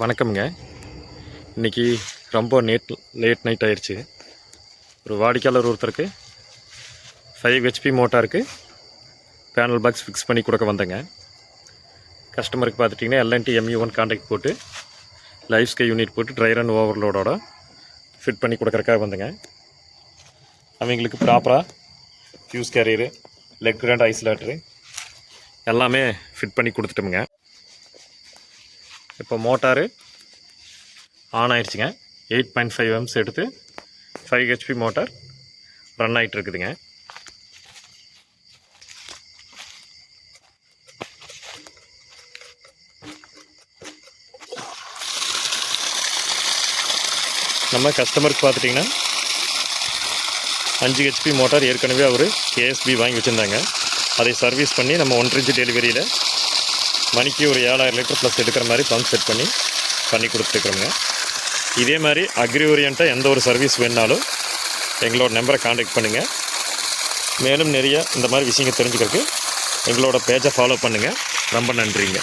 வணக்கம்ங்க. இன்றைக்கி ரொம்ப லேட் நைட் ஆயிடுச்சு. ஒரு வாடிக்கையாளர் ஒருத்தருக்கு 5 ஹெச்பி மோட்டாருக்கு பேனல் பாக்ஸ் ஃபிக்ஸ் பண்ணி கொடுக்க வந்தேங்க. கஸ்டமருக்கு பார்த்துட்டிங்கன்னா எல்என்டி MU1 கான்டாக்ட் போட்டு லைஃப் ஸ்கை யூனிட் போட்டு ட்ரையர் அண்ட் ஓவர்லோடோட ஃபிட் பண்ணி கொடுக்குறக்காக வந்தேங்க. அவங்களுக்கு ப்ராப்பராக ஃபியூஸ் கேரியரு, லெக் கிராண்ட் ஐசோலேட்டரு எல்லாமே ஃபிட் பண்ணி கொடுத்துட்டோமுங்க. இப்போ மோட்டாரு ஆன் ஆயிடுச்சுங்க. 8.5 amps எடுத்து 5 ஹெச்பி மோட்டார் ரன் ஆகிட்டு இருக்குதுங்க. நம்ம கஸ்டமருக்கு பார்த்துட்டிங்கன்னா 5 ஹெச்பி மோட்டார் ஏற்கனவே அவர் KSB வாங்கி வச்சுருந்தாங்க. அதை சர்வீஸ் பண்ணி நம்ம 1 inch டெலிவரியில் மணிக்கு ஒரு 7000 லிட்டர் ப்ளஸ் எடுக்கிற மாதிரி பம்ப் செட் பண்ணி கொடுத்துருக்குறோங்க. இதே மாதிரி அக்ரி ஓரியண்ட்டாக எந்த ஒரு சர்வீஸ் வேணுனாலும் எங்களோட நம்பரை காண்டாக்ட் பண்ணுங்கள். மேலும் நிறைய இந்த மாதிரி விஷயங்கள் தெரிஞ்சுக்கிறதுக்கு எங்களோட பேஜை ஃபாலோ பண்ணுங்கள். ரொம்ப நன்றிங்க.